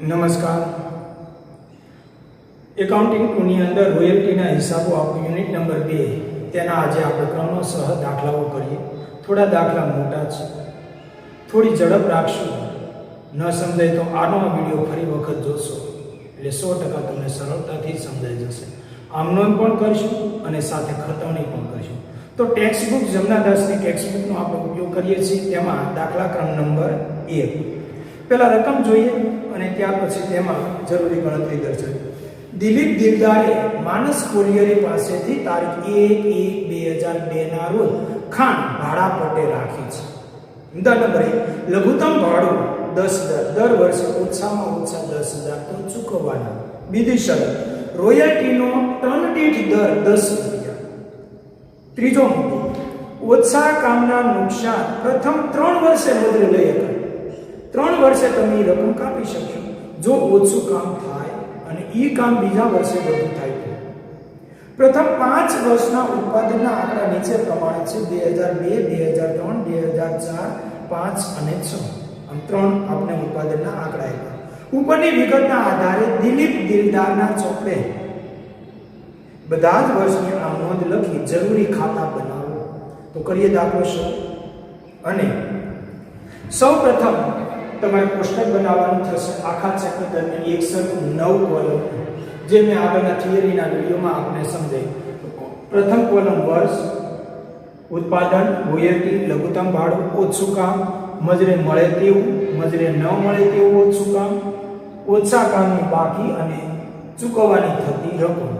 નમસ્કાર. એકાઉન્ટિંગ 2 ની અંદર રોયલ્ટીના હિસાબો આપણું યુનિટ નંબર 2 તેના આજે આપણે ક્રમશઃ દાખલાઓ કરીએ. થોડા દાખલા મોટા છે, થોડી ઝડપ રાખશું. ન સમજાય તો આનો આ વિડીયો ફરી વખત જોશો એટલે 100% તમને સરળતાથી સમજાઈ જશે. આમ નોંધ પણ કરીશું અને સાથે ખતવણી પણ કરીશું. તો ટેક્સ્ટ બુક જમનાદાસની ટેક્સ્ટ બુકનો આપણે ઉપયોગ કરીએ છીએ. તેમાં દાખલા ક્રમ નંબર 1 પહેલા રકમ જોઈએ અને ત્યાર પછી તેમાં જરૂરી ગણતરી દર્શાવી. દિલીપ દિલદારે માનસ કોલિયરી પાસેથી તારીખ 1/1/2002 ના રોજ ખાંડ ભાડા પટ્ટે રાખી છે. મુદ્દા નંબર 1, લઘુત્તમ ભાડું 10,000 દર વર્ષે ઓછામાં ઓછા 10,000 તો ચૂકવવાના. બીજી શરત, રોયલ્ટીનો ટન દીઠ દર 10 રૂપિયા. ત્રીજો મુદ્દો, ઓછા કામના નુકસાન પ્રથમ 3 વર્ષે બદલે લઈ શકાય. 3 વર્ષે તમે એ રકમ કાપી શકશો. જો ઓછું કામ થાય અને એ કામ બીજા વર્ષે વધુ થાય તો. પ્રથમ 5 વર્ષના ઉત્પાદનના આંકડા નીચે પ્રમાણે છે: 2002, 2003, 2004, 5 અને 6. આમ 3 આપણે ઉત્પાદનના આંકડા આપ્યા. ઉપરની વિગતના આધારે દિલીપ દિલદારના ચોપડે બધા જ વર્ષની આ નોંધ લખી જરૂરી ખાતા બનાવો. તો કરીએ દાખલો શરૂ. અને સૌપ્રથમ તમારે કોષ્ટક બનાવવાનું થશે. આખા ચેપ્ટર દરમિયાન એક સરખું 9 કોલમ, જે મેં આગળના થિયરીના વિડીયોમાં આપને સમજાવ્યું. પ્રથમ કોલમ વર્ષ, ઉત્પાદન, રોયલ્ટી, લઘુત્તમ ભાડું, ઓછું કામ, મજૂરે મળે તેવું, મજૂરે ન મળે તેવું ઓછું કામ, ઓછા કામની બાકી અને ચૂકવવાની થતી રકમ.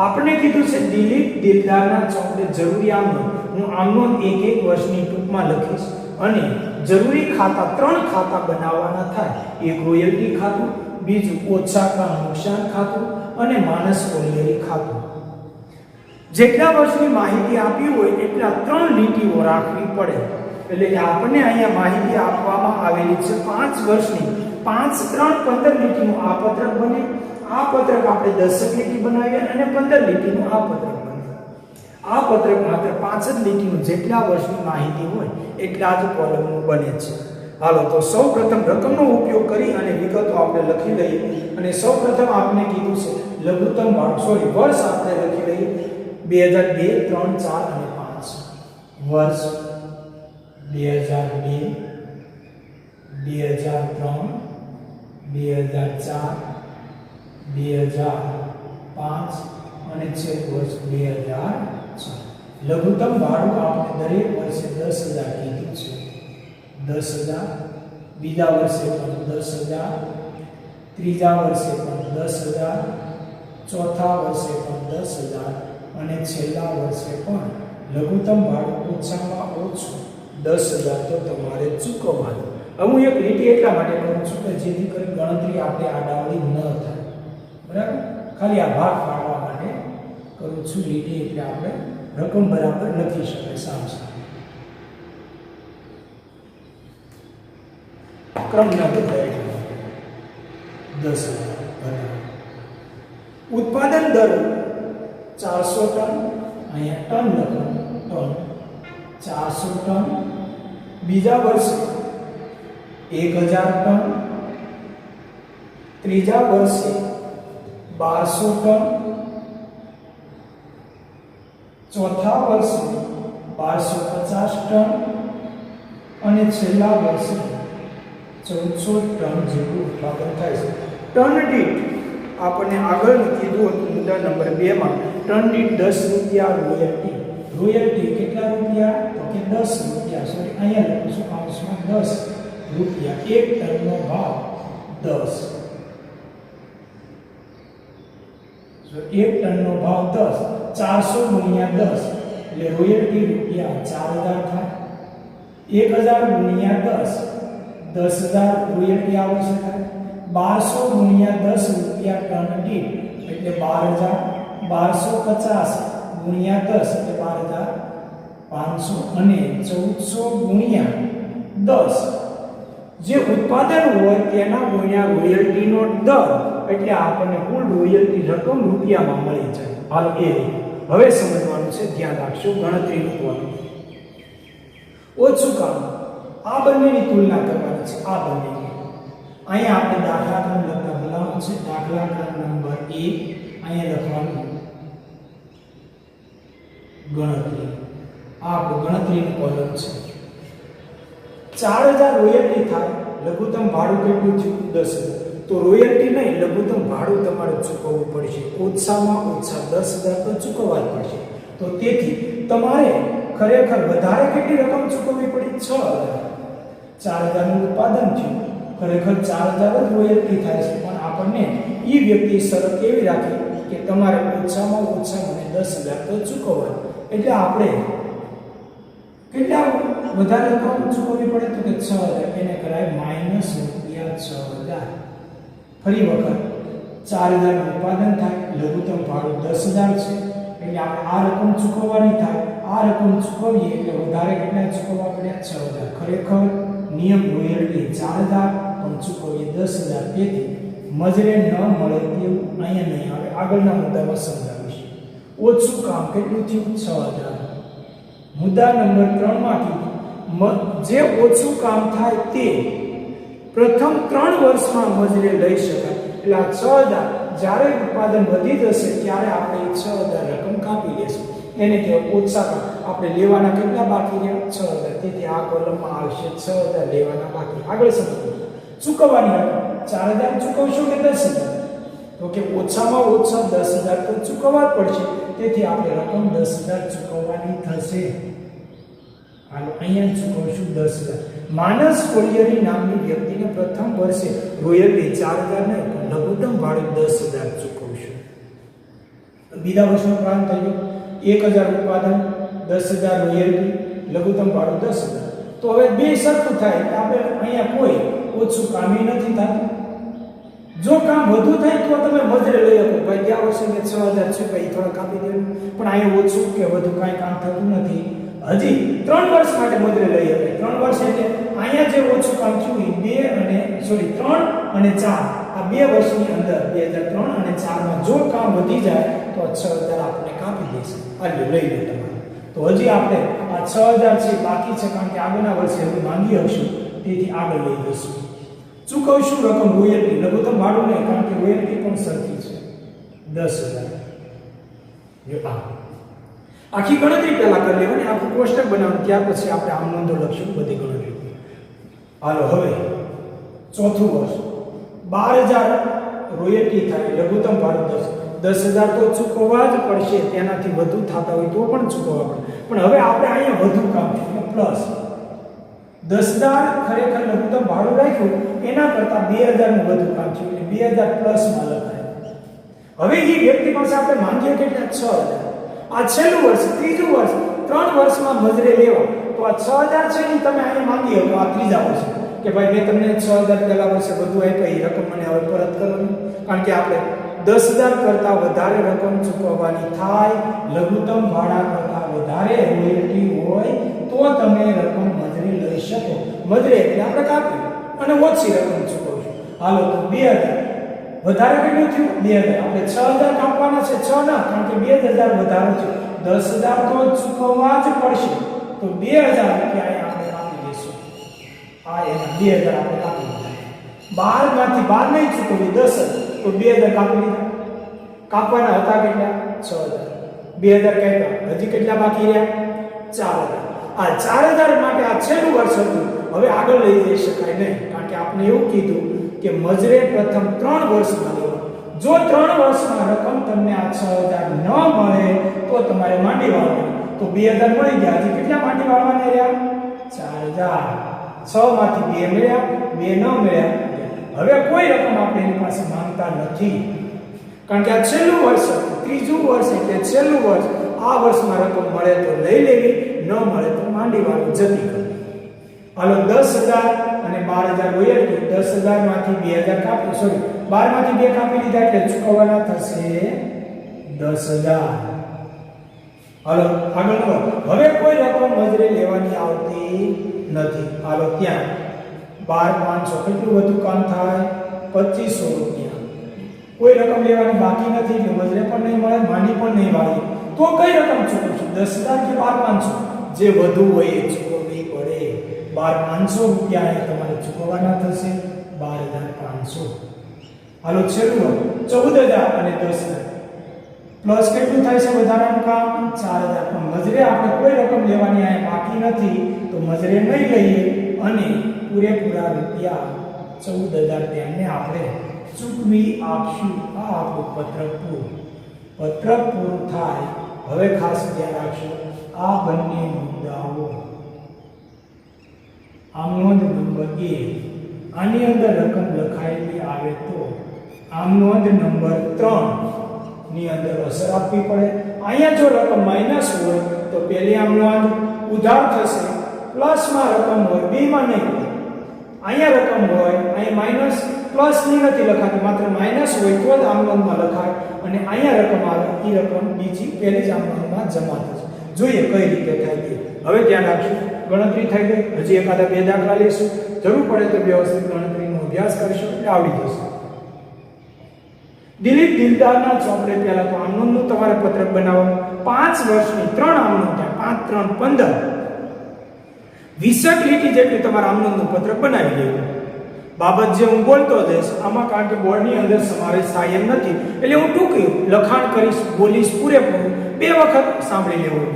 આપણે કીધું છે દિલીપ દિલદારના ચોપડે જરૂરી આમનો. હું આમનો એક વર્ષની ટૂંકમાં લખીશ અને જરૂરી ખાતા 3 ખાતા બનાવવાના થાય. એક રોયલ્ટી ખાતું, બીજું ઓછા કામ નુકસાન ખાતું અને માનસ કોલિયરી ખાતું. જેટલા વર્ષની માહિતી આપી હોય એટલા 3 લીટીઓ રાખવી પડે. એટલે કે આપણને અહીંયા માહિતી આપવામાં આવેલી છે 5 વર્ષની. 5, 3, 15 લીટીનું આ પત્રક બને. આ પત્રક આપણે 10 લીટી બનાવીએ અને 15 લીટીનું આ પત્રક બને. આ પત્રક માત્ર 5 જ લીટીનું જેટલા વર્ષની માહિતી હોય એટલા જ કોલમનું બને છે. હાલો, તો સૌપ્રથમ રકમનો ઉપયોગ કરી અને વિગતો આપણે લખી લઈએ. અને સૌપ્રથમ આપણે કીધું છે લઘુત્તમ ભાડું, વર્ષ આપણે લખી લઈએ 2002, 3, 4 અને 5. વર્ષ 2002, 2003, 2004, 2005 અને છેક વર્ષ 2006. લઘુત્તમ ભાડું આપણે દરેક વર્ષે 10,000 કીધું છે. 10,000, બીજા વર્ષે પણ 10,000, ત્રીજા વર્ષે પણ 10,000, ચોથા વર્ષે પણ 10,000 અને છેલ્લા વર્ષે પણ લઘુત્તમ ભાડું ઓછામાં ઓછું 10,000 તો તમારે ચૂકવવાનું. હું એક લીટી એટલા માટે કરું છું કે જેથી કરી ગણતરી આપણે આડાવડી ન થાય. બરાબર? ખાલી આ ભાગ પાડવા માટે કરું છું લીટી, એટલે આપણે રકમ બરાબર લખી શકાય સામે સામે. ક્રમના બદલાય 10,000. ઉત્પાદન દર 400 ટન, અહીંયા ટન લખો, ટન 400 ટન. બીજા વર્ષે 1,000 ટન, ત્રીજા વર્ષે 1200 ટન, ચોથા વર્ષે 1250 ટન અને છેલ્લા વર્ષે 1400 ટન જેટલું ઉત્પાદન થાય છે. ટન દીઠ આપણને આગળ કીધું હતું મુદ્દા નંબર 2 માં ટન દીઠ 10 રૂપિયા રોયલ્ટી. રોયલ્ટી કેટલા રૂપિયા? તો કે 10 રૂપિયા. સોરી, અહીંયા લખું છું કૌંસમાં 10 રૂપિયા. 1 ટનનો ભાવ 10. 1 ટનનો ભાવ 10, 400 ગુણ્યા 10 એટલે રોયલ્ટી રૂપિયા 4,000 થાય. 1,000 ગુણ્યા 10, 10,000 રોયલ્ટી આવશે થાય. 1200 ગુણ્યા 10 રૂપિયા ટન દીઠ એટલે 12,000. 1250 ગુણ્યા 10 એટલે 12,500 અને 1400 ગુણ્યા 10 જે ઉત્પાદન હોય તેના ગુણ્યા રોયલ્ટીનો દર એટલે આપણને કુલ રોયલ્ટી રકમ રૂપિયામાં મળી જાય. હાલ એ હવે સમજવાનું છે, ધ્યાન રાખજો ગણતરીનું કોલમ. ઓછું કામ, આ બંનેની તુલના કરવાની છે. આ બંનેની અહીંયા આપણે દાખલા ક્રમ લખતા ભૂલાવાનું છે. દાખલા ક્રમ નંબર 1 અહીંયા લખવાનું ગણતરી. આ આપણું ગણતરીનું કોલમ છે. 4000 રોયલ્ટી થાય, લઘુત્તમ ભાડું કેટલું થયું? 10,000. તો રોયલ્ટી નહીં, લઘુત્તમ ભાડું તમારે ચૂકવવું પડશે. ઓછામાં ઓછા 10,000 તો ચૂકવવા જ પડશે. તો તેથી તમારે ખરેખર વધારે કેટલી રકમ ચૂકવવી પડી? 6,000. 4,000 નું ઉત્પાદન થયું, ખરેખર 4,000 જ રોયલ્ટી થાય છે, પણ આપણને એ વ્યક્તિ શરત એવી રાખી કે તમારે ઓછામાં ઓછા મને 10,000 તો ચૂકવવા. એટલે આપણે કેટલા વધારે રકમ ચૂકવવી પડે? તો કે 6,000. એને કરાય માઈનસ રૂપિયા 6,000. ફરી વખત 4,000 નું ઉત્પાદન થાય, લઘુત્તમ ભાડું 10,000 છે, એટલે આપણે આ રકમ ચૂકવવાની થાય. આ રકમ ચૂકવીએ એટલે વધારે કેટલા ચૂકવવા પડ્યા? 6,000. ખરેખર નિયમ રોયલ્ટી 4,000 પણ ચૂકવીએ 10,000. તેથી મજરે ન મળે તેવું અહીંયા નહીં આવે. આગળના મુદ્દામાં સમજાવીશ. ઓછું કામ કેટલું થયું? 6,000. મુદ્દા નંબર 3 માં કીધું જે ઓછું કામ થાય તે પ્રથમ 3 વર્ષમાં મજરે લઈ શકાય. એટલે આ 6,000 જ્યારે ઉત્પાદન વધી જશે ત્યારે આપણે 6,000 રકમ કાપી લેશું. એને કહેવાય ઓછા કામ. આપણે લેવાના કેટલા બાકી રહ્યા? 6,000. તેથી આ કોલમમાં આવશે 6,000 લેવાના બાકી. આગળ સમજો. ચૂકવવાની રકમ 4,000 ચૂકવશું કે 10,000? તો કે ઓછામાં ઓછા 10,000 તો ચૂકવવા જ પડશે. તેથી આપણે રકમ 10,000 ચૂકવવાની થશે. હાલો અહીંયા ચૂકવશું 10,000. માનસ કોલિયરી નામની વ્યક્તિને પ્રથમ વર્ષે રોયલ્ટી 4,000 નહીં પણ લઘુત્તમ ભાડું 10,000 ચૂકવશું. બીજા વર્ષનો પ્રારંભ થયો, 1,000 ઉત્પાદન, 10,000 રોયલ્ટી, લઘુત્તમ ભાડું 10,000. તો હવે બે સરખું થાય કે આપણે અહીંયા કોઈ ઓછું કામ નથી થતું. જો કામ વધુ થાય તો તમે મજરે લઈ શકો. ભાઈ ગયા વર્ષે મેં 6,000 ચૂકવ્યા, થોડા કાપી દેવું. પણ અહીંયા ઓછું કે વધુ કાંઈ કામ થતું નથી. હજી 3 વર્ષ માટે મજરે લઈ શકે. 3 વર્ષ એટલે અહીંયા જે ઓછું કામ થયું એ 3 અને 4 આ 2 વર્ષની અંદર 2003 અને 4 માં જો કામ વધી જાય તો 6,000 આપણે કાપી દેશે. આ લઈ લો તમારે. તો હજી આપણે આ 6,000 છે બાકી છે, કારણ કે આગળના વર્ષે હવે માંગી હશું. તેથી આગળ લઈ જઈશું. ચૂકવશું રકમ રોયલ્ટી, લઘુત્તમ ભાડું નહીં, કારણ કે રોયલ્ટી પણ સરખી છે 10,000. જો આખી ગણતરી પહેલા કરી લેવાની, આખું કોષ્ટક બનાવવાનું, ત્યાર પછી આપણે આમ નોંધો લખશું બધી ગણતરી. હાલો હવે ચોથું વર્ષ 12,000 રોયલ્ટી થાય, લઘુત્તમ ભાડું 10,000 તો ચૂકવવા જ પડશે. તેનાથી વધુ થતા હોય તો પણ ચૂકવવા પડે. પણ હવે આપણે અહીંયા વધુ કામ છે પ્લસ 10,000 ખરેખર લઘુત્તમ ભાડું રાખ્યું, એના કરતા 2,000 નું વધુ કામ છે એટલે 2,000 પ્લસમાં લખાય. હવે એ વ્યક્તિ પાસે આપણે માંગીએ કેટલા? 6,000. આ છેલ્લું વર્ષ, ત્રીજું વર્ષ, 3 વર્ષમાં મજરે લેવા તો આ 6,000 છે ને તમે અહીંયા માંગી શકો. આ ત્રીજા વર્ષ કે ભાઈ મેં તમને 6,000 પહેલા વર્ષે વધુ આપ્યા, એ રકમ મને હવે પરત કરવાની. કારણ કે આપણે 10,000 કરતા વધારે રકમ ચૂકવવાની થાય, લઘુત્તમ ભાડા કરતા વધારે રોયલ્ટી હોય તો તમે રકમ મજરે લઈ શકો. મજરે એટલે આપણે કાપી અને ઓછી રકમ ચૂકવશું. હાલો તો 2,000 વધારે કેટલું થયું? 2,000. આપણે 6,000 કાપવાના છે, 6 ના, કારણ કે 2,000 વધારે છે. 10,000 તો ચૂકવવા જ પડશે. તો 2,000 રૂપિયા આપણે કાપી દઈશું. આ એના 2,000 આપણે કાપી દીધા. 12 માંથી 12 નહીં ચૂકવી 10, તો 2,000 કાપી દીધા. કાપવાના હતા કેટલા? 6,000. 2,000 કાપ્યા, હજી કેટલા બાકી રહ્યા? 4,000. આ 4,000 માટે આ છેલ્લું વર્ષ હતું. હવે આગળ લઈ જઈ શકાય નહીં, કારણ કે આપણે એવું કીધું કે મજરે પ્રથમ 3 વર્ષમાં લેવા. જો 3 વર્ષમાં રકમ તમને આ 6,000 ન મળે તો તમારે માંડી વાળવાની. તો 2,000 મળી ગયા, હજી કેટલા માંડી વાળવાના રહ્યા? 4,000. 6 માંથી 2 મળ્યા, 2 ન મળ્યા. હવે કોઈ રકમ આપણે એની પાસે માંગતા નથી, કારણ કે આ છેલ્લું વર્ષ હતું. ત્રીજું વર્ષ એટલે છેલ્લું વર્ષ. આ વર્ષમાં રકમ મળે તો લઈ લેવી, ન મળે તો માંડી વાળું જતી કરવી. હાલો 10,000 અને 12,000 રોયલ્ટી. 10,000 માંથી 2,000 કાપી, 12 માંથી 2 કાપી લીધા એટલે ચૂકવવાના થશે 10,000. હાલો આગળ હવે કોઈ રકમ મજરે લેવાની આવતી નથી. હાલો ત્યાં 12,500 કેટલું વધુ કામ થાય? 2,500 રૂપિયા. કોઈ રકમ લેવાની બાકી નથી એટલે મજરે પણ નહીં મળે, માંડી પણ નહીં વાળી. તો કઈ રકમ ચૂકવશું? 10,000 કે 12,500? જે વધુ હોય એ ચૂકવવી પડે. 12,500 રૂપિયા તમારે ચૂકવવાના થશે. 12,500. હાલો છેલ્લું 14,000 અને 10,000 પ્લસ કેટલું થાય છે વધારાનું કામ 4,000. પણ મજરે આપણે કોઈ રકમ લેવાની આ બાકી નથી તો મજરે નહીં લઈએ અને પૂરેપૂરા રૂપિયા 14,000 તેમને આપણે ચૂકવી આપશું. આ આપણું પત્રક પૂરું થાય. હવે ખાસ ધ્યાન રાખજો આ બંને મુદ્દાઓ આમ નોંધ નંબર 1 આની અંદર રકમ લખાયેલી આવે તો આમ નોંધ નંબર 3 ની અંદર અસર આપવી પડે. અહીંયા જો રકમ માઈનસ હોય તો પહેલી આમ નોંધ ઉધાર થશે, પ્લસમાં રકમ હોય બેમાં નહીં. અહીંયા રકમ હોય અહીં માઈનસ પ્લસ ની નથી લખાતી, માત્ર માઈનસ હોય તો જ આમ નોંધમાં લખાય અને અહીંયા રકમ આવે એ રકમ બીજી પહેલી જ આમ નોંધમાં જમા થશે. જોઈએ કઈ રીતે થાય તે. હવે ધ્યાન રાખશું ગણતરી થઈ ગઈ. હજી એકાદા બે દાખલા લેશું, જરૂર પડે તો વ્યવસ્થિત ગણતરીનો અભ્યાસ કરશો એટલે આવડી જશે. દિલીપ દિલદારના ચોપડે પહેલા તો આમનોંધનું તમારે પત્રક બનાવવાનું. 5 વર્ષની 3 આમનોંધ થાય, 5 3 15 20 લીટી જેટલી તમારે આમનોંધનું પત્રક બનાવી લેવું. બાબત જે હું બોલતો જઈશ આમાં કારણ કે બોર્ડની અંદર સમાવેશ થાય એમ નથી એટલે હું ટૂંકી લખાણ કરીશ, બોલીશ પૂરેપૂરું, 2 વખત સાંભળી લેવું.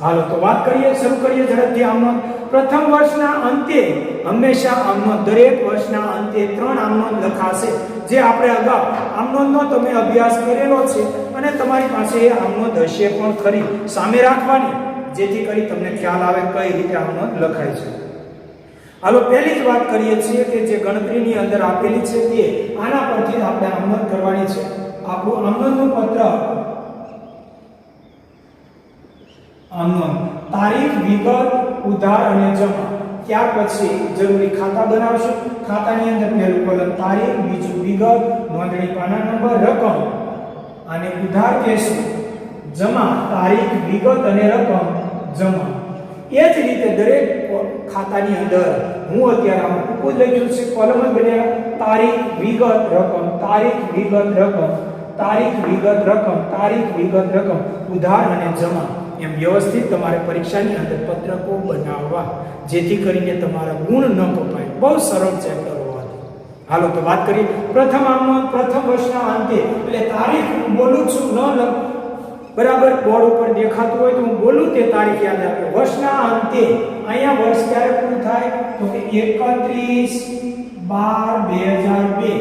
હાલો તો વાત કરીએ, શરૂ કરીએ ઝડપથી. આમનોંધ પ્રથમ વર્ષના અંતે હંમેશા આમનોંધ દરેક વર્ષના અંતે 3 આમનોંધ લખાશે, જે આપણે અગાઉ આમનોંધનો તમે અભ્યાસ કરેલો છે અને તમારી પાસે એ આમનોંધ હશે પણ ખરી સામે રાખવાની, જેથી કરી તમને ખ્યાલ આવે કઈ રીતે આમનોંધ લખાય છે. હાલો પહેલી જ વાત કરીએ છીએ કે જે ગણતરીની અંદર આપેલી છે તે આના પરથી આપણે આમનોંધ કરવાની છે. આપણું આમનોંધનું પત્ર આમનોંધ તારીખ, વિગત, ઉધાર અને જમા. ત્યાર પછી જરૂરી ખાતા બનાવશું. ખાતાની અંદર પહેલું કોલમ તારીખ, બીજું વિગત, નોંધણી પાના નંબર, રકમ અને ઉધાર કહેશું. જમા તારીખ, વિગત અને રકમ જમા. એ જ રીતે દરેક ખાતાની અંદર હું અત્યારે આમાં ટૂંકું જ લખ્યું છે, કોલમ જ બન્યા તારીખ, વિગત, રકમ, તારીખ, વિગત, રકમ, તારીખ, વિગત, રકમ, તારીખ, વિગત, રકમ, ઉધાર અને જમા. એમ વ્યવસ્થિત તમારે પરીક્ષાની અંદર પત્રકો બનાવવા, જેથી કરીને તમારા ગુણ ન કપાય. બહુ સરળ ચેપ્ટર હોવાથી. હાલો તો વાત કરીએ. પ્રથમ આમનોંધ પ્રથમ વર્ષના અંતે, એટલે તારીખ હું બોલું છું ન લખ બરાબર બોર્ડ ઉપર દેખાતું હોય તો હું બોલું તે તારીખ યાદ રાખો. વર્ષના અંતે અહીંયા વર્ષ ક્યારે પૂરું થાય તો કે 31/12/2002.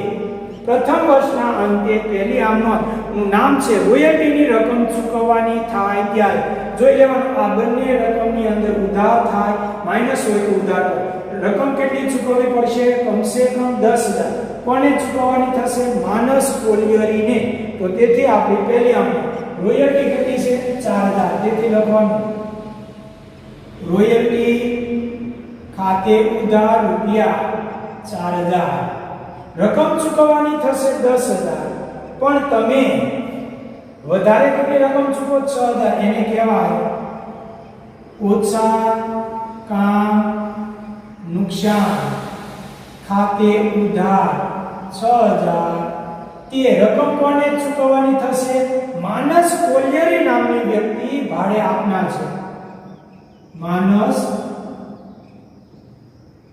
પ્રથમ વર્ષના અંતે પહેલી આમનોંધ નું નામ છે રોયલ્ટીની રકમ ચૂકવવાની થાય ત્યારે જોઈ લેવાનું. આ બંને રકમની અંદર ઉધાર થાય, માઈનસ હોય તો ઉધાર રકમ કેટલી ચૂકવવી પડશે? કમસે કમ 10,000. કોને ચૂકવવાની થશે? માનસ કોલિયરીને. તો તેથી આપણી પહેલી આમનોંધ રોયલ્ટી કેટલી છે? 4,000. તેથી લખવાનું રોયલ્ટી ખાતે ઉધાર રૂપિયા 4,000. રકમ ચૂકવવાની થશે 10,000. પણ તમે વધારે કેટલી રકમ ચૂકવો? 6,000. એને કહેવાય ઓછા કામ નુકસાન ખાતે ઉધાર 6,000. તે રકમ કોને ચૂકવવાની થશે? માનસ કોલિયરી નામની વ્યક્તિ ભાડે આપનાર છે. માનસ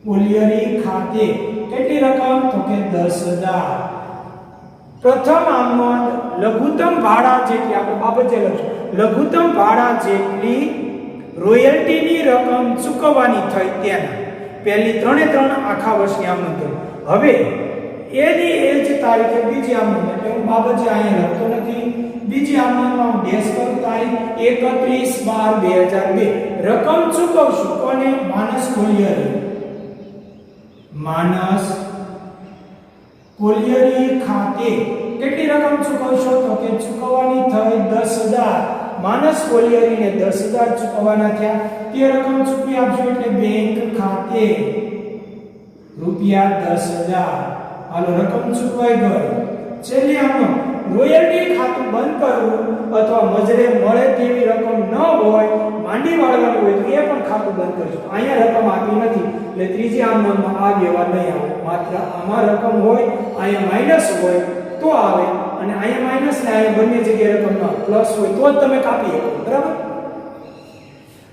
કોલિયરી ખાતે કેટલી રકમ? તો કે 10,000. પ્રથમ આમનોંધ લઘુત્તમ ભાડા જેટલી, આપણે બાબત જે લખશું, લઘુત્તમ ભાડા જેટલી રોયલ્ટીની રકમ ચૂકવવાની થઈ તેના પહેલી 3 આખા વર્ષની આમનોંધ કરી. હવે એની એ જ તારીખે બીજી આમનોંધ, એટલે હું બાબત જે અહીંયા લખતો નથી, બીજી આમનોંધમાં હું ડેશ કરું તારીખ 31/12/2002. રકમ ચૂકવશું કોને? માનસ કોલિયરી. માનસ કોલિયરી ખાતે કેટલી રકમ ચૂકવશો? તો કે ચૂકવવાની થઈ 10,000. માનસ કોલિયરીને 10,000 ચૂકવવાના થયા. તે રકમ ચૂકવી આપજો એટલે બેંક ખાતે રૂપિયા 10,000. હાલો રકમ ચૂકવાઈ ગઈ. છેલ્લી આમનોંધ રોયલ્ટી ખાતું બંધ કરવું અથવા મજરે મળે તેવી રકમ ન હોય, માંડી વાળવાનું હોય તો એ પણ ખાતું બંધ કરજો. અહીંયા રકમ આપી નથી એટલે ત્રીજી આમનોંધમાં આ વ્યવહાર નહીં આવે. માત્ર આમાં રકમ હોય, અહીંયા માઈનસ હોય તો આવે, અને અહીંયા માઈનસ ને અહીંયા બંને જગ્યાએ રકમ ના પ્લસ હોય તો જ તમે કાપી શકો. બરાબર.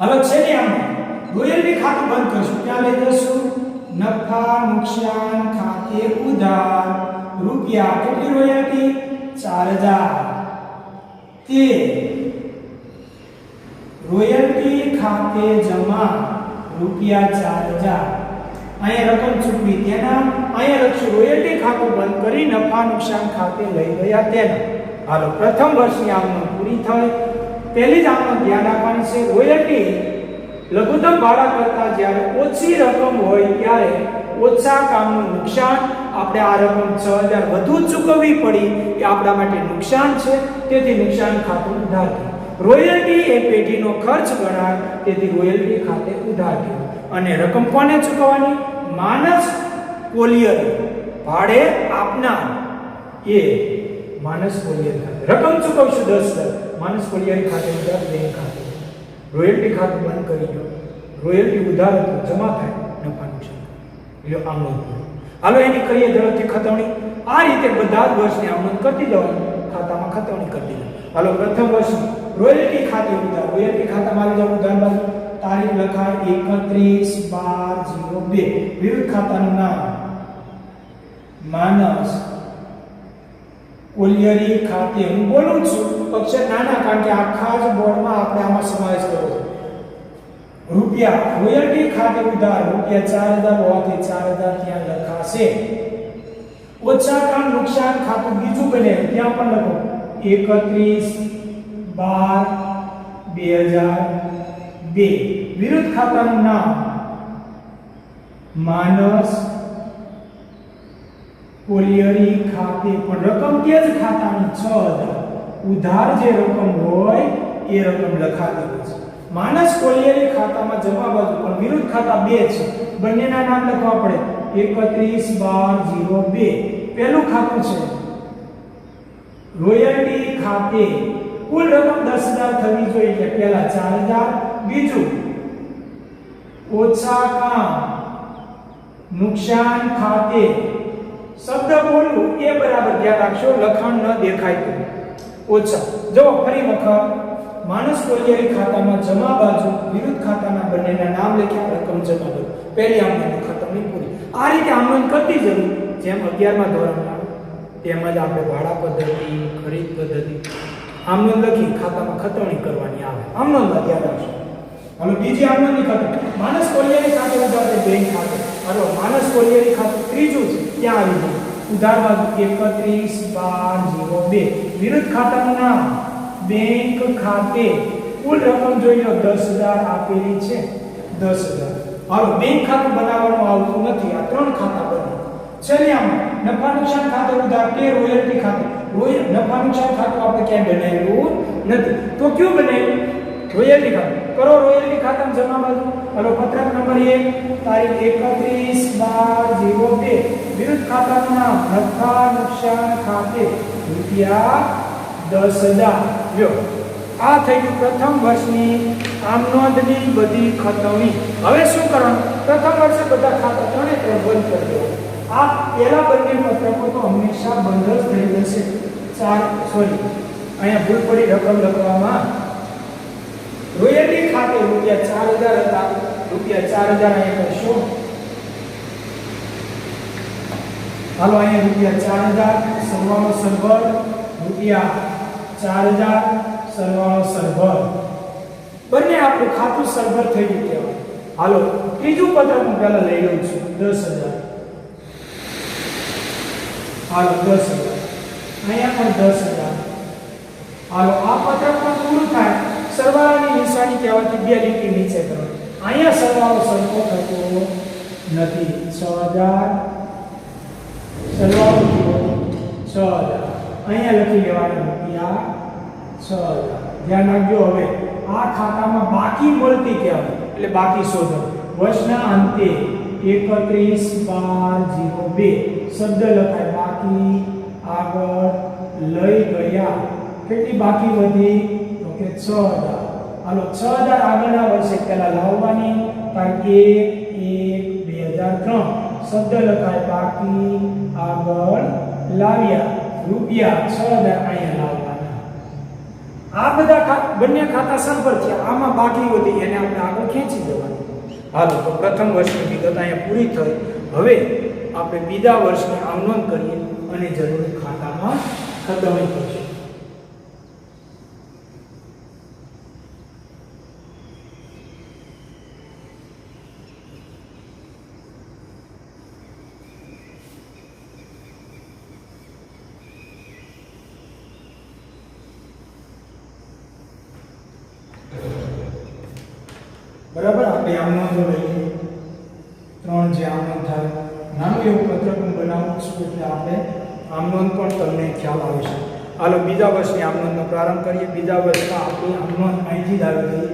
હવે છેલ્લી આમનોંધ રોયલ્ટી ખાતું બંધ કરશું. ક્યાં લઈ જશું? નફા નુકસાન ખાતે ઉધાર રૂપિયા કેટલી રોયલ્ટી 4000 તે રોયલ્ટી ખાતે જમા રૂપિયા 4000 અહીંયા રકમ ચૂકવી તેના અહીંયા લખ્યું રોયલ્ટી ખાતું બંધ કરી નફા નુકસાન ખાતે લઈ ગયા તેના હાલો પ્રથમ વર્ષની આવક પૂરી થઈ પહેલી જ આવક ધ્યાન રાખવાની છે રોયલ્ટી લઘુત્તમ ભાડા કરતા જ્યારે ઓછી રકમ હોય ત્યારે ઓછા કામનું નુકસાન આપણે આ રકમ 6000 વધુ ચૂકવવી પડી એ આપણા માટે નુકસાન છે તેથી નુકસાન ખાતું ઉધાર થયું રોયલ્ટી એ પેઢીનો ખર્ચ ગણાય તેથી રોયલ્ટી ખાતે ઉધાર થયું અને રકમ કોને ચૂકવવાની માનસ કોલિયર ભાડે આપનાર એ માનસ કોલિયર ખાતે રકમ ચૂકવશું 10000 માનસ કોલિયર ખાતે ઉધાર બેંક ખાતે રોયલ્ટી ખાતું બંધ કરી દો રોયલ્ટી ઉધાર હતું જમા થાય નફા નુકસાન એટલે આમ હાલો એની કરીએ ઝડપથી ખતવણી આ રીતે બધા જ વર્ષની આવક કરતી જવાની ખાતામાં ખતવણી કરતી જવાની હાલો પ્રથમ વર્ષ રોયલ્ટી ખાતે ઉધાર રોયલ્ટી ખાતામાં આવી જવાનું ઉધાર બાજુ તારીખ લખાય 31/12/02 વિરુદ્ધ ખાતાનું નામ માનસ કોલિયરી ખાતે હું બોલું છું અક્ષર નાના કારણ કે આખા જ બોર્ડમાં આપણે આમાં સમાવેશ કરવો છે રૂપિયા રોયલ્ટી ખાતે ઉધાર રૂપિયા 4000 હોવાથી 4000 ત્યાં લખાશે ઓછા કામ નુકસાન ખાતું બીજું બને ત્યાં પણ લખો 31/12/2002 વિરુદ્ધ ખાતાનું નામ માનસ કોલિયરી ખાતે પણ રકમ તે જ ખાતાની 6000 ઉધાર જે રકમ હોય એ રકમ લખાતી હોય છે માનસ કોલિયરી ખાતામાં જમા બાજુ પણ વિરુદ્ધ ખાતા બે છે બંનેના નામ લખવા પડે 31/12/02 પહેલું ખાતું છે રોયલ્ટી ખાતે કુલ રકમ 10000 થવી જોઈએ એટલે પહેલા 4000 બીજું ઓછા કામ નુકસાન ખાતે શબ્દ બોલવું એ બરાબર ધ્યાન રાખશો લખાણ ન દેખાય તો ઓછા જો ફરી વખત માનસ કોલિયરી ખાતામાં જમા બાજુ વિરુદ્ધ ખાતાના બંનેના નામ લખ્યા રકમ જમા બાજુ પહેલી આમનોંધ ખતમની પૂરી આ રીતે આમનોંધ કરતી જવું જેમ 11મા ધોરણમાં તેમજ આપણે ભાડા પદ્ધતિ ખરીદ પદ્ધતિ આમનોંધ લખી ખાતામાં ખતવણી કરવાની આવે આમનોંધ ધ્યાન રાખશો હવે બીજી આમનોંધની ખતમ માનસ કોલિયરી ખાતે ઉધાર બેંક ખાતે હાલો માનસ કોલિયરી ખાતું ત્રીજું છે ત્યાં આવી ગયું ઉધાર બાજુ 31/12/02 વિરુદ્ધ ખાતાનું નામ બેંક ખાતે કુલ રકમ જોઈ લો 10000 આપેલી છે 10000 હાલો બેંક ખાતું બનાવવાનું આવતું નથી આ ત્રણ ખાતા બને છેલ્લે આમ નફા નુકસાન ખાતે ઉધાર કે રોયલ્ટી ખાતે નફા નુકસાન ખાતું આપણે ક્યાંય બનાવ્યું નથી તો કયું બનાવ્યું રોયલ્ટી ખાતું કરો રોયલ્ટી ખાતામાં જમા બાજુ હાલો પત્રક નંબર 1 તારીખ 31/12/02 વિરુદ્ધ ખાતાનું નામ નફા નુકસાન ખાતે રૂપિયા 10000 લ્યો આ થઈ ગયું પ્રથમ વર્ષની આમનોંધની બધી ખતવણી હવે શું કરવાનું પ્રથમ વર્ષે બધા ખાતા ત્રણે ત્રણ બંધ કરી દેવાનું આ પહેલા બંને પત્રકો તો હંમેશા બંધ જ થઈ જશે અહીંયા ભૂલ પડી રકમ લખવામાં રોયલ્ટી ખાતે રૂપિયા 4000 હતા રૂપિયા 4000 અહીંયા કરશો હાલો અહીંયા રૂપિયા 4000 સરવાળો સરભર રૂપિયા 4000 સરવાળો સરભર બંને આપણું ખાતું સરભર થઈ ગયું કહેવાય હાલો ત્રીજું પત્રક હું પહેલા લઈ લઉં છું 10000 હાલો 10000 અહીંયા પણ 10000 હાલો આ પત્રક પણ પૂરું થાય સરવાળાની નિશાની કહેવાથી બે લીટી નીચે કરો અહીંયા સરવાળો સરખો થતો નથી 6000 સરવાળો 6000 અહીંયા લખી લેવાના રૂપિયા 6000 ધ્યાન રાખજો હવે આ ખાતામાં બાકી મળતી કહેવાય એટલે બાકી શોધો વર્ષના અંતે 31/12/02 શબ્દ લખાય બાકી આગળ લઈ ગયા કેટલી બાકી વધી તો કે 6000 હાલો 6000 આગળના વર્ષે પહેલા લાવવાની તારીખ 1/1/2003 શબ્દ લખાય બાકી આગળ લાવ્યા રૂપિયા 6000 અહીંયા લાવવાના આ બધા બંને ખાતા સરભર છે આમાં બાકી વધી એને આપણે આગળ ખેંચી દેવાનું હાલો તો પ્રથમ વર્ષની વિગત અહીંયા પૂરી થઈ. હવે આપણે બીજા વર્ષની આમ નોંધ કરીએ અને જરૂરી ખાતામાં ખતમ કરીશું. બરાબર, આપણે આમ નોંધ લઈએ 3 જે આમ નોંધ થાય. નાનું એવું પત્રક હું બનાવું છું એટલે આપણે આમ નોંધ પણ તમને ખ્યાલ આવે છે. હાલો બીજા વર્ષની આમ નોંધનો પ્રારંભ કરીએ. બીજા વર્ષમાં આપણી આમ નોંધ અહીંથી જ આવી ગઈ.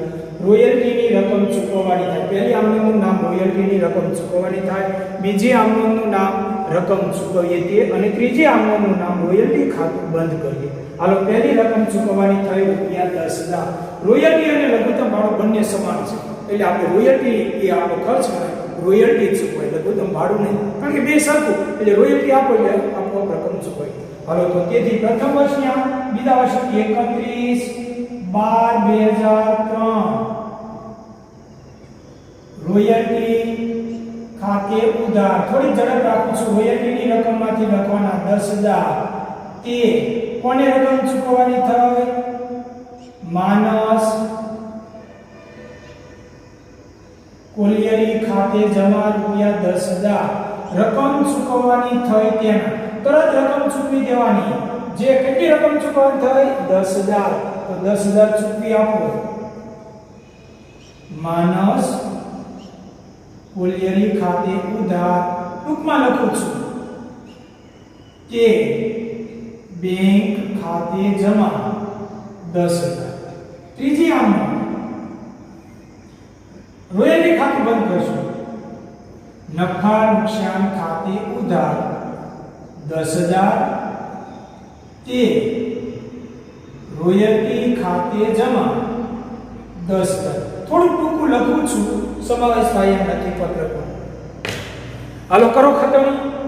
રોયલ્ટીની રકમ ચૂકવવાની થાય. પહેલી આમ નોંધનું નામ રોયલ્ટીની રકમ ચૂકવવાની થાય, બીજી આમ નોંધનું નામ રકમ ચૂકવીએ તે, અને ત્રીજી આમ નોંધનું નામ રોયલ્ટી ખાતું બંધ કરીએ. હાલો પહેલી રકમ ચૂકવવાની થઈ ₹10,000. રોયલ્ટી અને લઘુત્તમ ભાડું બંને સમાન છે એટલે આપણે રોયલ્ટી એ આપણો ખર્ચ કરે, રોયલ્ટી ચૂકવાય, લઘુત્તમ ભાડું નહીં, કારણ કે બે સરખું એટલે રોયલ્ટી આપો એટલે આપો રકમ ચૂકવાય. હાલો તો તેથી પ્રથમ વર્ષની આમ, બીજા વર્ષની 31/12/2003 રોયલ્ટી ખાતે ઉધાર. થોડી ઝડપ રાખું છું. રોયલ્ટીની રકમમાંથી લખવાના 10,000 તે કોને રકમ ચૂકવવાની થઈ? માનસ કોલિયરી ખાતે જમા ₹10,000 રકમ ચૂકવવાની થઈ તેના તરત રકમ ચૂકવી દેવાની. જે કેટલી રકમ ચૂકવવાની થઈ? 10,000. તો 10,000 ચૂકવી આપો. માનસ કોલિયરી ખાતે ઉધાર, ટૂંકમાં લખું છું કે બેંક ખાતે જમા 10,000. ત્રીજી આમ રોયલ્ટી ખાતું બંધ કરશું. નફા નુકસાન ખાતે ઉધાર 10,000 તે રોયલ્ટી ખાતે જમા 10,000. થોડું ટૂંકું લખું છું, સમાવેશ થાય એમ નથી પત્રકમાં. હાલો કરો ખતમ.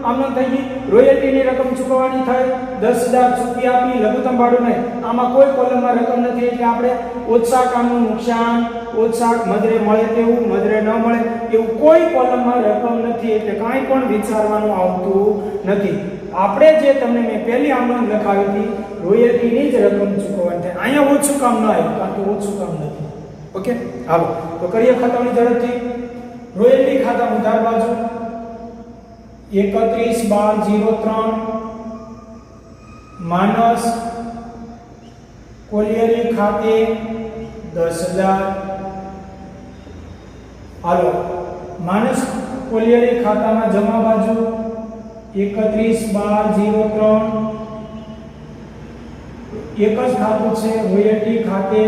આમનો થઈ ગઈ. રોયલ્ટીની રકમ ચૂકવવાની થઈ, 10,000 ચૂકવી આપી, લઘુત્તમ ભાડું નહીં. આમાં કોઈ કોલમમાં રકમ નથી એટલે આપણે ઓછા કામનું નુકસાન, ઓછા મદરે મળે તેવું, મદરે ન મળે એવું કોઈ કોલમમાં રકમ નથી એટલે કાંઈ પણ વિચારવાનું આવતું નથી. આપણે જે તમને મેં પહેલી આમ નોંધ લખાવી હતી રોયલ્ટીની જ રકમ ચૂકવવાની થાય. અહીંયા ઓછું કામ ન આવ્યું કારણ કે ઓછું કામ નથી. ઓકે, હાલો તો કરીએ ખતમની ઝડપથી. રોયલ્ટી ખાતા ઉધાર બાજુ 31/12/03 માનસ કોલિયરી ખાતે 10,000. હાલો માનસ કોલિયરી ખાતામાં જમા બાજુ 31/12/03 એક જ ખાતું છે રોયલ્ટી ખાતે,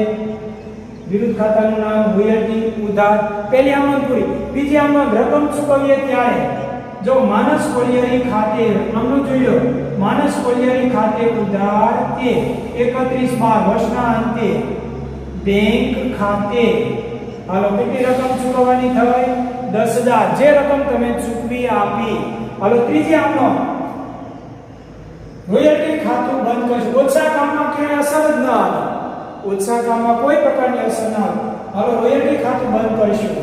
વિરુદ્ધ ખાતાનું નામ રોયલ્ટી ઉધાર. પહેલી આમ નોંધ પૂરી. બીજી આમ નોંધ રકમ ચૂકવીએ ત્યારે જો માનસ કોલિયરી ખાતે આમનું જોઈ લો, માનસ કોલિયરી ખાતે ઉધાર તે 31/12 વર્ષના અંતે બેંક ખાતે. હાલો કેટલી રકમ ચૂકવવાની થઈ? 10,000. જે રકમ તમે ચૂકવી આપી. હાલો ત્રીજી આમનો રોયલ્ટી ખાતું બંધ કરશું. ઓછા કામમાં ક્યાંય અસર જ ન આવે, ઓછા કામમાં કોઈ પ્રકારની અસર ન આવે. હાલો રોયલ્ટી ખાતું બંધ કરીશું.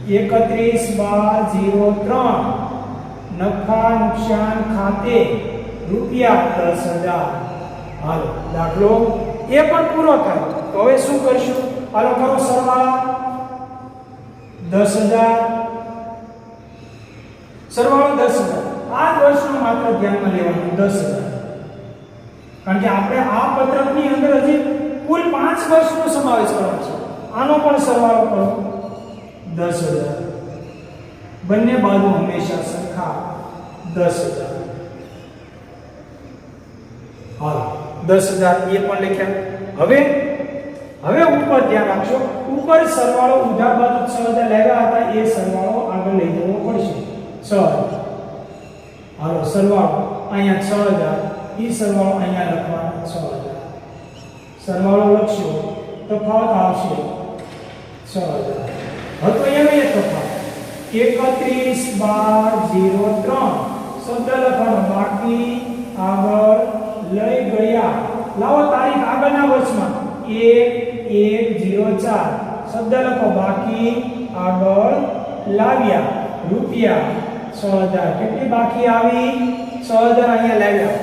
31/12/03 નફા નુકસાન ખાતે ₹10,000. હાલો દાખલો એ પણ પૂરો થાય. તો હવે શું કરશું? હાલો કરો સરવાળા. 10,000 સરવાળો 10,000. આ વર્ષનો માત્ર ધ્યાનમાં લેવાનું 10,000, કારણ કે આપણે આ પત્રકની અંદર હજી કુલ 5 વર્ષનો સમાવેશ કરવાનો છે. આનો પણ સરવાળો કરો 10,000. બંને બાજુ હંમેશા સરખા 10,000. હાલ 10,000 એ પણ લખ્યા. હવે ઉપર ધ્યાન રાખજો. ઉપર સરવાળો ઉધાર બાજુ 6,000 લાવ્યા હતા એ સરવાળો આગળ લઈ જવો પડશે. 6,000. હાલો સરવાળો અહીંયા 6,000, એ સરવાળો અહીંયા લખવાનો 6,000. સરવાળો લખશો તફાવત આવશે 6,000. હવે તો એમ એ તફાવત 31/12/03 શબ્દ લખવાનો બાકી આગળ લઈ ગયા. લાવો તારીખ આગળના વર્ષમાં 1/1/04 શબ્દ લખો બાકી આગળ લાવ્યા રૂપિયા 6000 કેટલી બાકી આવી 6000 અહીંયા લાવ્યા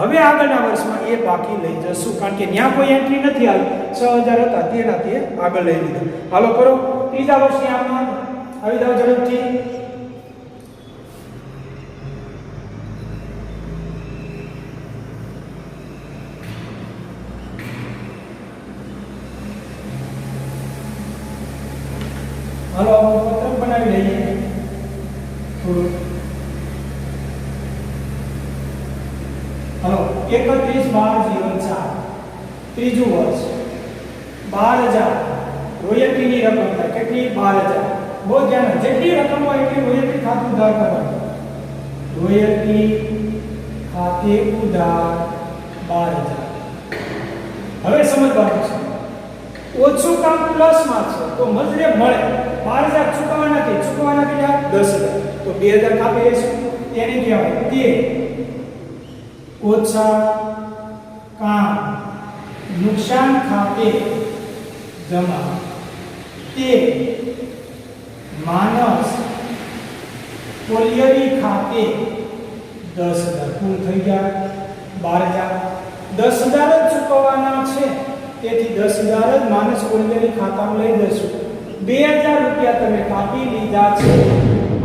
હવે આગળના વર્ષમાં એ બાકી લઈ જશું કારણ કે ત્યાં કોઈ એન્ટ્રી નથી આવી 6000 હતા તેના તે આગળ લઈ લીધા હાલો કરો ત્રીજા વર્ષની આમાં આવી જાવ ઝડપથી હાલો આપણે પત્રક બનાવી લઈએ થોડું હાલો 31/12/04 ત્રીજું વર્ષ 12000 રોયલ્ટીની રકમ થાય કેટલી 12000 બહુ ધ્યાન જેટલી રકમ હોય એટલી રોયલ્ટી ખાતું ઉધાર કરવાનું રોયલ્ટી ખાતે ઉધાર 12000 હવે સમજવાનું છે ઓછું કામ પ્લસમાં છે તો મજૂરી મળે 12000 ચૂકવવાના કેટલા 10000 તો 2000 કાપી લેશું તેને કહેવાય તે ઓછા કામ નુકસાન ખાતે જમા તે માનસ કોલિયરી ખાતે 10000 કુલ થઈ ગયા 12000 10000 જ ચૂકવવાના છે તેથી 10000 જ માનસ કોલિયરી ખાતામાં લઈ જશું 2000 રૂપિયા તમે કાપી લીધા છે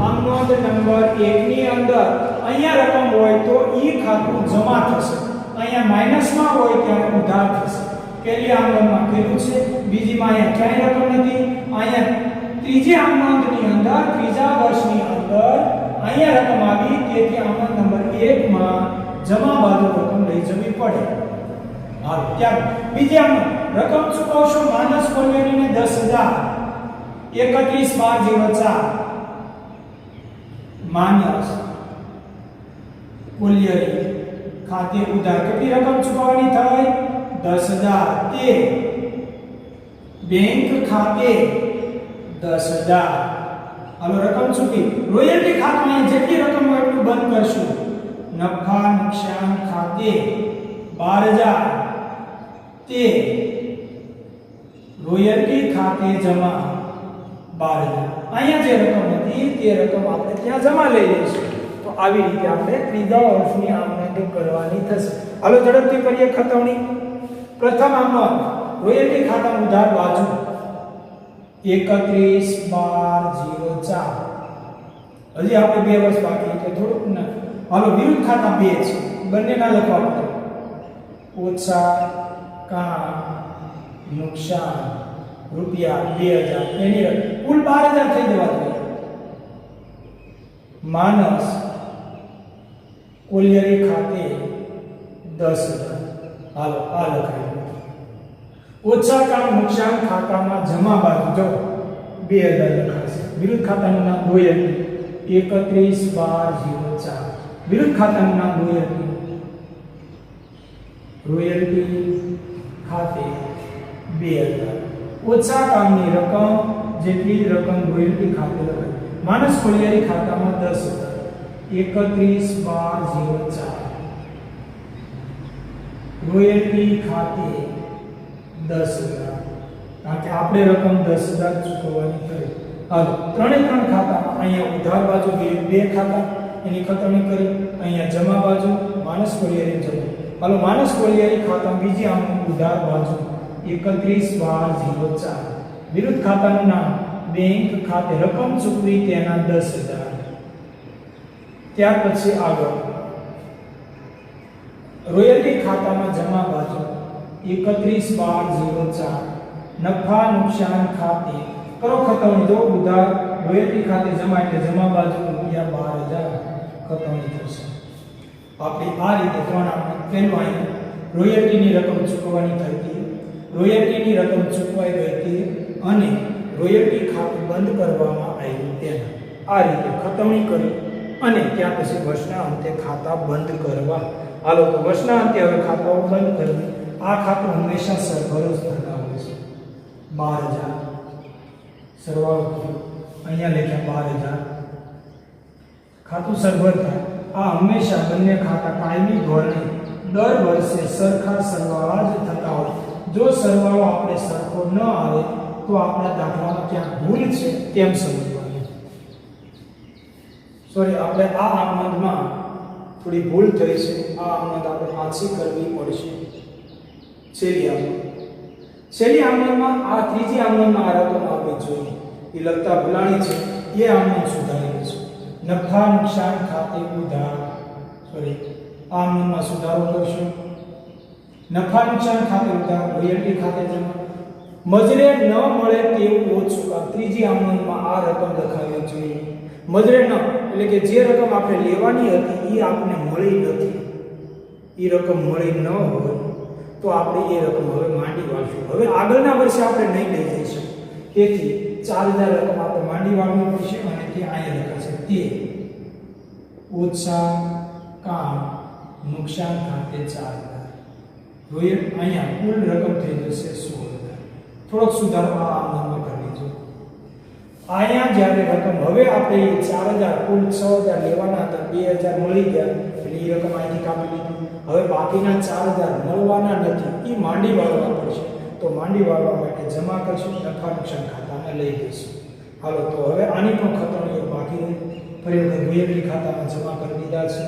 આમ નોંધ નંબર 1 ની અંદર અહીંયા રકમ હોય તો ઈ ખાતું જમા થશે અહીંયા માઈનસમાં હોય ત્યારે ઉધાર થશે પહેલી આમ નોંધમાં કીધું છે બીજીમાં અહીંયા ક્યાંય રકમ નથી અહીંયા ત્રીજી આમ નોંધની અંદર ત્રીજા વર્ષની અંદર અહીંયા રકમ આવી તેથી આમ નોંધ નંબર 1 માં જમા બાજુ રકમ લઈ જવી પડે હાલ ત્યાર બીજી આમ રકમ ચૂકવશો માનસ કોલિયરીને 10000 31/12/04 માનસ કોલિયરી ખાતે ઉધાર કેટલી રકમ ચૂકવવાની થાય 10000 તે બેંક ખાતે 10000 હાલો રકમ ચૂકી રોયલ્ટી ખાતામાં જેટલી રકમ હોય એટલું બંધ કરશું નફા નુકસાન ખાતે 12000 તે રોયલ્ટી ખાતે જમા 12000 અહીંયા જે રકમ હતી તે રકમ આપણે ત્યાં જમા લઈ લઈશું તો આવી રીતે આપણે ત્રીજા વર્ષની આમનોંધ કરવાની થશે હાલો ઝડપથી કરીએ ખતવણી પ્રથમ આમનોંધ રોયલ્ટી ખાતામાં ઉધાર બાજુ 31/12/04 હજી આપણે 2 વર્ષ બાકી એટલે થોડુંક ના હાલો વિરુદ્ધ ખાતા 2 છે બંનેના લખવા પડે ઓછા કામ નુકસાન રૂપિયા 2000 એની કુલ 12000 થઈ જવા જોઈએ માનસ કોલિયરી ખાતે 10000 હાલો આ લખાય ઓછા કામ નુકસાન ખાતામાં જમા બાજુ જો 2000 લખાશે વિરુદ્ધ ખાતાનું નામ રોયલ્ટી 31/12/04 વિરુદ્ધ ખાતાનું નામ રોયલ્ટી ખાતે 2000 ઓછા કામની રકમ જેટલી રકમ રોયલ્ટી ખાતે લખાય માનસ કોલિયરી ખાતામાં 10000 31/12/04 રોયલ્ટી ખાતે 10000 કારણ કે આપણે રકમ 10000 ચૂકવવાની કરી હાલો ત્રણે ત્રણ ખાતામાં અહીંયા ઉધાર બાજુ બે ખાતા એની ખતવણી કરી અહીંયા જમા બાજુ માનસ કોલિયરી જમા હાલો માનસ કોલિયરી ખાતા બીજી આમ ઉધાર બાજુ 31/12/04 વિરુદ્ધ ખાતાનું નામ બેંક ખાતે રકમ ચૂકવી તેના 10000 ત્યાર પછી આગળ રોયલ્ટી ખાતામાં જમા બાજુ 31/12/04 નફા નુકસાન ખાતે કરો ખતવણી જો ઉધાર રોયલ્ટી ખાતે જમા એટલે જમા બાજુ રૂપિયા 12000 ખતવણી થશે આપણે આ રીતે ત્રણ આપણે પહેલું અહીં રોયલ્ટીની રકમ ચૂકવવાની થઈ હતી રોયલ્ટીની રકમ ચૂકવાઈ ગઈ હતી અને રોયલ્ટી ખાતું બંધ કરવામાં આવ્યું તેના આ રીતે ખતવણી કરી અને ત્યાર પછી વર્ષના અંતે ખાતા બંધ કરવા હાલો તો વર્ષના અંતે હવે ખાતાઓ બંધ કરવી આ ખાતું હંમેશા સરભરો જ થતા હોય છે 12000 સરવાળો અહીંયા લખ્યા 12000 ખાતું સરભર થાય આ હંમેશા બંને ખાતા કાયમી ધોરણે દર વર્ષે સરખા સરવાળા જ થતા હોય જો સરવાળો આપણે સરખો ન આવે તો આપણા દાખલામાં ક્યાં ભૂલ છે તેમ સમજવાનું. સોરી, આપણે આ આમંદમાં થોડી ભૂલ થઈ છે. આ આમંદ આપણે પાછી કરવી પડશે. છેલ્લી આમંદમાં આ ત્રીજી આમંદમાં આ રકમ આવવી જોઈએ. એ લખતા ભૂલાણી છે. એ આમંદ સુધારેલી છે. નફા નુકસાન ખાતે ઉધાર. સોરી, આ આમંદમાં સુધારો કરશું. નફા નુકસાન ખાતે ઉધાર, રોયલ્ટી ખાતે જમા. મજરે ન મળે તેવું ઓછું કામ. ત્રીજી આમંદમાં આ રકમ લખાવી જોઈએ. મજરે ન એટલે કે જે રકમ આપણે લેવાની હતી એ આપણને મળી નથી, એ રકમ મળી ન હોય તો આપણે એ રકમ હવે માંડી વાળશું. હવે આગળના વર્ષે આપણે નહીં લઈ જઈશું. તેથી 4000 રકમ આપણે માંડી વાળવી પડશે અને તે અહીંયા લખાશે. તે ઓછા કામ નુકસાન ખાતે 4000. રોયલ અહીંયા કુલ રકમ થઈ જશે 16000. થોડોક સુધારો આ આમંદમાં કરી દેજો. અહીંયા જ્યારે રકમ હવે આપણે 4000 કુલ 6000 લેવાના હતા, 2000 મળી ગયા એટલે એ રકમ અહીંથી કાપી લીધી. હવે બાકીના 4000 મળવાના નથી, એ માંડી વાળવા પડશે. તો માંડી વાળવા માટે જમા કરશું, નફા નુકસાન ખાતામાં લઈ દઈશું. હાલો, તો હવે આની પણ ખતરણીઓ બાકી રહી. ફરી વખત રોયલ્ટી ખાતામાં જમા કરી દીધા છે.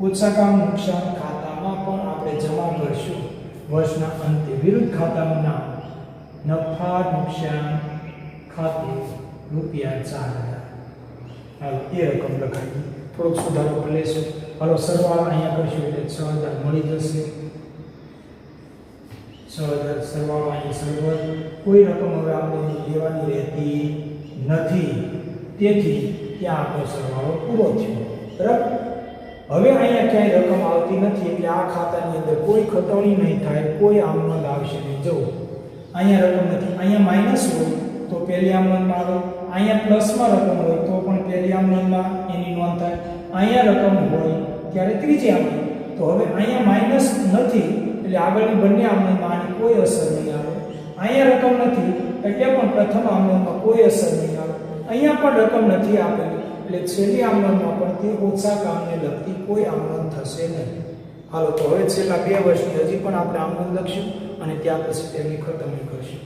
ઓછા કામ નુકસાન ખાતામાં પણ આપણે જમા કરશું વર્ષના અંતે. વિરુદ્ધ ખાતાનું નામ નફા નુકસાન ખાતે ₹4000. હાલો, એ રકમ લખાવી. થોડોક સુધારો કરી લેશું. હાલો, સરવાળા અહીંયા કરશું એટલે 6000 મળી જશે. 6000 સરવાળો અહીંયા સરવર. કોઈ રકમ હવે આપણે લેવાની રહેતી નથી, તેથી ત્યાં આપણો સરવાળો પૂરો થયો. બરાબર. હવે અહીંયા ક્યાંય રકમ આવતી નથી એટલે આ ખાતાની અંદર કોઈ ખતવણી નહીં થાય, કોઈ આમંદ આવશે નહીં. જો અહીંયા રકમ નથી, અહીંયા માઈનસ હોય તો પહેલી આમંદમાં આવે, અહીંયા પ્લસમાં રકમ હોય તો પણ પહેલી આમંદમાં એની નોંધ થાય, અહીંયા રકમ હોય ત્યારે ત્રીજી આમંદ. તો હવે અહીંયા માઈનસ નથી એટલે આગળની બંને આમંદમાં આની કોઈ અસર નહીં આવે. અહીંયા રકમ નથી એટલે પણ પ્રથમ આમંદમાં કોઈ અસર નહીં આવે. અહીંયા પણ રકમ નથી આપેલી એટલે છેલ્લી આમંદમાં પણ તે ઓછા કામને લગતી કોઈ આમંદ થશે નહીં. હાલો, તો હવે છેલ્લા 2 વર્ષની હજી પણ આપણે આમંદ લખશું અને ત્યાર પછી તેની ખતમણી કરશું.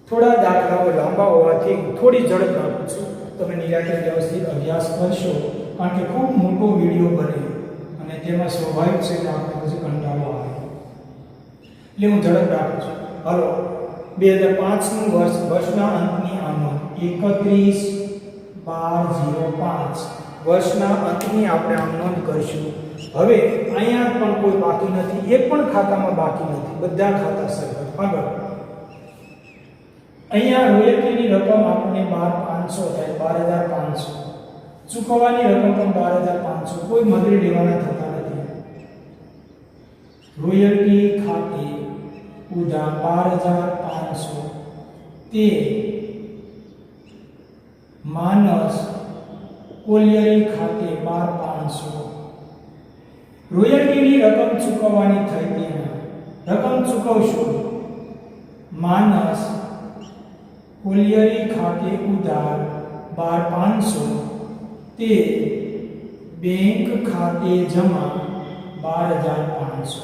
થોડા દાખલાઓ લાંબા હોવાથી થોડી ઝડપ રાખું છું. તમે નિરાંતે વ્યવસ્થિત અભ્યાસ કરશો કારણ કે ખૂબ મોટો વિડીયો બને અને તેમાં સ્વાભાવિક છે કે આપણે પછી કંટાળો આવે એટલે હું ઝડપ રાખું છું. હાલો, 2005નું વર્ષના અંતની આમંદ 31/12/05 વર્ષના અંતની આપણે આમંદ કરીશું. હવે અહીંયા પણ કોઈ બાકી નથી, એક પણ ખાતામાં બાકી નથી, બધા ખાતા સરખા. આગળ અહીંયા રોયલ્ટીની રકમ આપણને 12500 થાય, 12500. ચૂકવવાની રકમ પણ 12500, કોઈ મજૂરી લેવાના થતા નથી. રોયલ્ટી ખાતે ઉધાર 12500 તે માનસ કોલિયરી ખાતે 12500. રોયલ્ટીની રકમ ચૂકવવાની થઈ તેમાં રકમ ચૂકવશું માનસ કોલિયરી ખાતે ઉધાર 12500 તે બેંક ખાતે જમા 12500.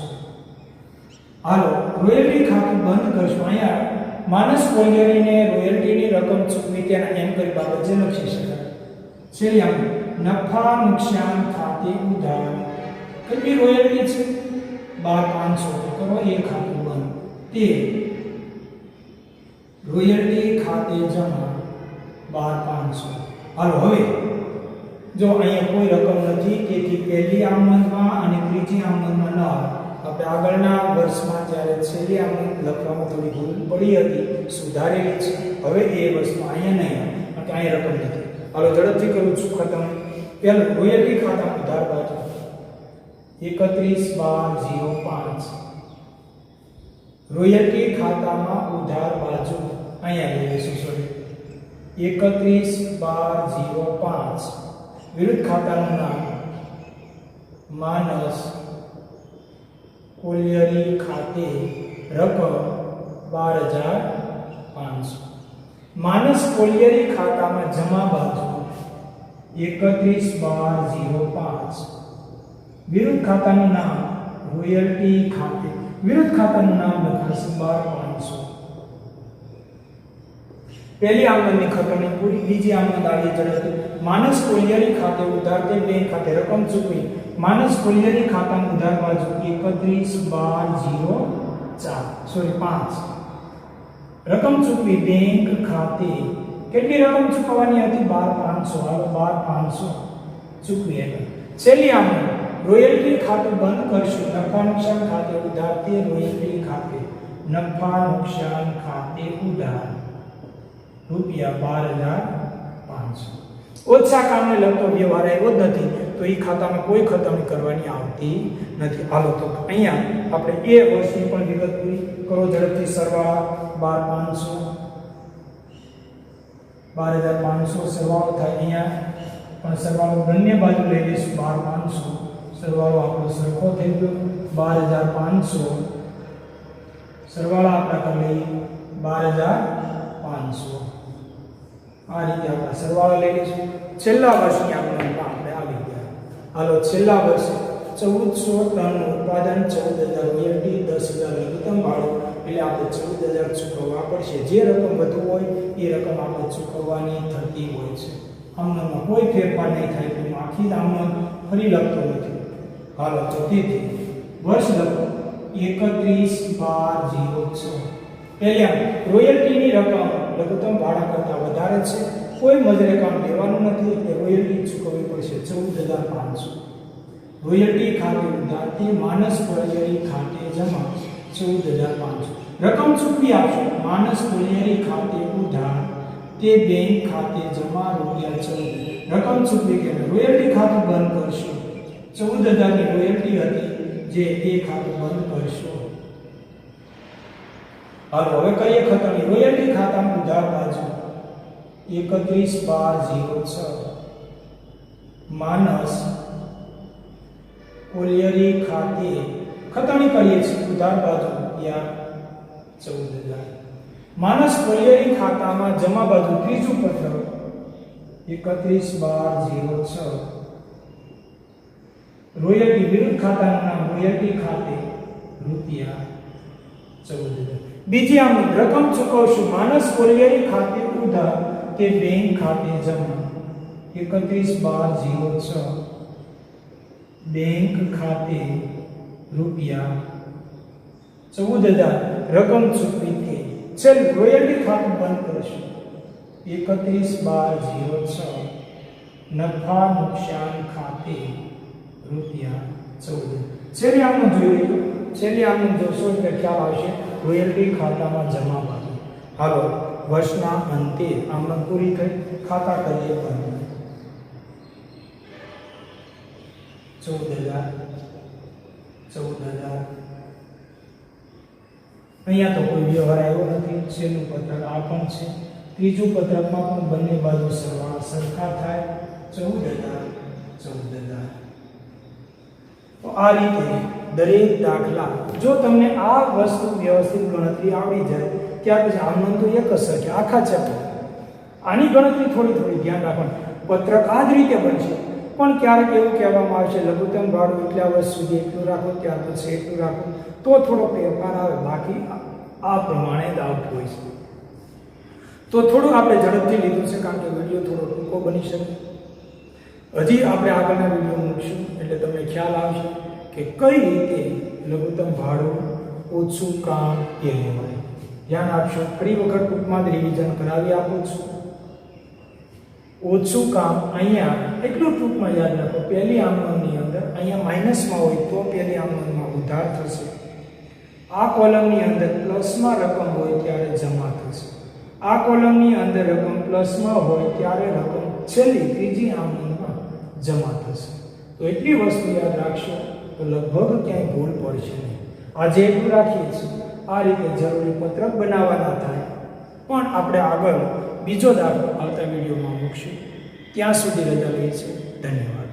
હાલો, રોયલ્ટી ખાતું બંધ કરશું. અહીંયા માનસ કોલિયરીને રોયલ્ટીની રકમ ચૂકવી તેના એમ કરી બાબત જે લખી શકાય. છેલ્લે આમ નફા નુકસાન ખાતે ઉધાર કેટલી રોયલ્ટી છે 12500 કરો એ ખાતું બંધ તે રોયલ્ટી ખાતે જમા 12500. હાલો, હવે જો અહીંયા કોઈ રકમ નથી તેથી પહેલી આમંદમાં અને ત્રીજી આમંદમાં ન આવે. આપણે આગળના વર્ષમાં જ્યારે છેલ્લી આમંદ લખવામાં થોડી ભૂલ પડી હતી, સુધારેલી છે. હવે એ વસ્તુ અહીંયા નહીં આવે કારણ કે અહીંયા રકમ નથી. હાલો, ઝડપથી કરું છું ખતમ. પહેલું રોયલ્ટી ખાતા ઉધાર બાજુ 31/12/05 રોયલ્ટી ખાતામાં ઉધાર બાજુ અહીંયા લઈ લઈશું. સોરી, 31/12/05 વિરુદ્ધ ખાતાનું નામ માનસ કોલિયરી ખાતે રકમ 12500. માનસ કોલિયરી ખાતામાં જમા બાજુ 31/12/05 વિરુદ્ધ ખાતાનું નામ રોયલ્ટી ખાતે. વિરુદ્ધ ખાતાનું નામ લખાશે 12500. પહેલી આમદની ખતમની પૂરી. બીજી આમદ આવી ઝડપથી. માનસ કોલિયરી ખાતે ઉધાર તે બેંક ખાતે રકમ ચૂકવી. માનસ કોલિયરી ખાતાનું ઉધાર બાજુ 31/12/04 રકમ ચૂકવી બેંક ખાતે. કેટલી રકમ ચૂકવવાની હતી? 12500. હાલો 12500 ચૂકવી. એટલે છેલ્લી આમદ રોયલ્ટી ખાતું બંધ કરશું. નફા નુકસાન ખાતે ઉધાર તે રોયલ્ટી ખાતે. નફા નુકસાન ખાતે ઉધાર ₹12,500. ઓછા કામને લગતો વ્યવહાર આવ્યો જ નથી તો એ ખાતામાં કોઈ ખતમણી કરવાની આવતી નથી. હાલો તો અહીંયા આપણે એ વર્ષની પણ વિગત પૂરી કરો ઝડપથી. સરવાળા 12,500 સરવાળો થાય. અહીંયા પણ સરવાળો બંને બાજુ લઈ લઈશું. 12,500 સરવાળો આપણો સરખો થઈ ગયો. 12,500 સરવાળા આપણે કરી લઈએ 12,500. આ રીતે આપણે સરવાળો લઈ લઈશું. છેલ્લા વર્ષની આમદનીમાં આપણે આવી ગયા. હાલો છેલ્લા વર્ષે 1400 ટનનું ઉત્પાદન, 14,000 રોયલ્ટી, 10,000 લઘુત્તમ ભાડું, એટલે આપણે 14,000 ચૂકવવા પડશે. જે રકમ વધુ હોય એ રકમ આપણે ચૂકવવાની થતી હોય છે. આમદનમાં કોઈ ફેરફાર નહીં થાય તો આખી આમદન ફરી લખતો નથી. હાલો તો તેથી વર્ષ લખો 31/12/06. પહેલા રોયલ્ટીની રકમ લઘુત્તમ ભાડા કરતાં વધારે છે. કોઈ મજૂરી કામ લેવાનું નથી એટલે રોયલ્ટી ચૂકવવી પડશે 14,500. રોયલ્ટી ખાતે ઉધારથી માનસ કોલિયરી ખાતે જમા 14,500. રકમ ચૂકવી આપશો. માનસ કોલિયરી ખાતે ઉધાર તે બેંક ખાતે જમા ₹14,000. રકમ ચૂકવી કે રોયલ્ટી ખાતું બંધ કરશો. 14,000 ની રોયલ્ટી હતી જે એ ખાતું બંધ કરશો. હાલો હવે કરીએ ખતમણી. રોયલ્ટી ખાતામાં ઉધાર બાજુ 31/12/06 માનસ કોલિયરી ખાતે ખતમણી કરીએ છીએ. ઉધાર બાજુ રૂપિયા 14,000. માનસ કોલિયરી ખાતામાં જમા બાજુ ત્રીજું પત્ર 31/12/06 રોયલ્ટી વિરુદ્ધ ખાતાનું નામ રોયલ્ટી ખાતે ₹14,000. બીજી આમદ રકમ ચૂકવશું. માનસ કોલિયરી ખાતે ઉધાર તે બેંક ખાતે જમા 31/12/06 બેંક ખાતે ₹14,000 રકમ ચૂકવી કે ચલ રોયલ્ટી ખાતું બંધ કરશું. 31/12/06 નફા નુકસાન ખાતે ₹14,000. છેલ્લી આમદ જોઈ લઈએ. છેલ્લી આમદ જોશો એટલે ખ્યાલ આવશે રોયલ્ટી ખાતામાં જમા બાજુ. હાલો વર્ષના અંતે આમદ પૂરી થઈ. ખાતા કરીએ બંધ. 14,000 અહીંયા તો કોઈ વ્યવહાર આવ્યો નથી. છેલ્લું પત્રક આ પણ છે. ત્રીજું પત્રકમાં પણ બંને બાજુ સરવાળા સરખા થાય 14,000. તો આ રીતે દરેક દાખલા જો તમને આ વસ્તુ વ્યવસ્થિત ગણતરી આવડી જાય ત્યાર પછી આમનું તો એક જ છે આખા ચેપ્ટર. આની ગણતરી થોડી ધ્યાન રાખવાનું. પત્રક આ જ રીતે બનશે પણ ક્યારેક એવું કહેવામાં આવશે લઘુત્તમ ભાડું એટલા વર્ષ સુધી એટલું રાખો, ત્યાર પછી એટલું રાખો, તો થોડો ફેરફાર આવે. બાકી આ પ્રમાણે જ આવતું હોય છે. તો થોડું આપણે ઝડપથી લીધું છે કારણ કે વિડીયો થોડો ટૂંકો બની શકે. હજી આપણે આગળના વિડીયો મૂકશું એટલે તમને ખ્યાલ આવશે કે કઈ રીતે લઘુત્તમ ભાડું ઓછું કામ એ લેવાય. ધ્યાન આપશો. ફરી વખત ટૂંકમાં જ રિવિઝન કરાવી આપું છું. ઓછું કામ અહીંયા એટલું ટૂંકમાં યાદ રાખો. પહેલી આમદનની અંદર અહીંયા માઇનસમાં હોય તો પહેલી આમદનમાં ઉધાર થશે. આ કોલમની અંદર પ્લસમાં રકમ હોય ત્યારે જમા થશે. આ કોલમની અંદર રકમ પ્લસમાં હોય ત્યારે રકમ છેલ્લી ત્રીજી આમદનમાં જમા થશે. તો એટલી વસ્તુ યાદ રાખશો તો લગભગ ક્યાંય ભૂલ પડશે નહીં. આજે એટલું રાખીએ છીએ. આ રીતે જરૂરી પત્રક બનાવવાના થાય પણ આપણે આગળ બીજો દાખલો આવતા વિડીયોમાં મૂકશું. ત્યાં સુધી રજા લઈએ છીએ. ધન્યવાદ.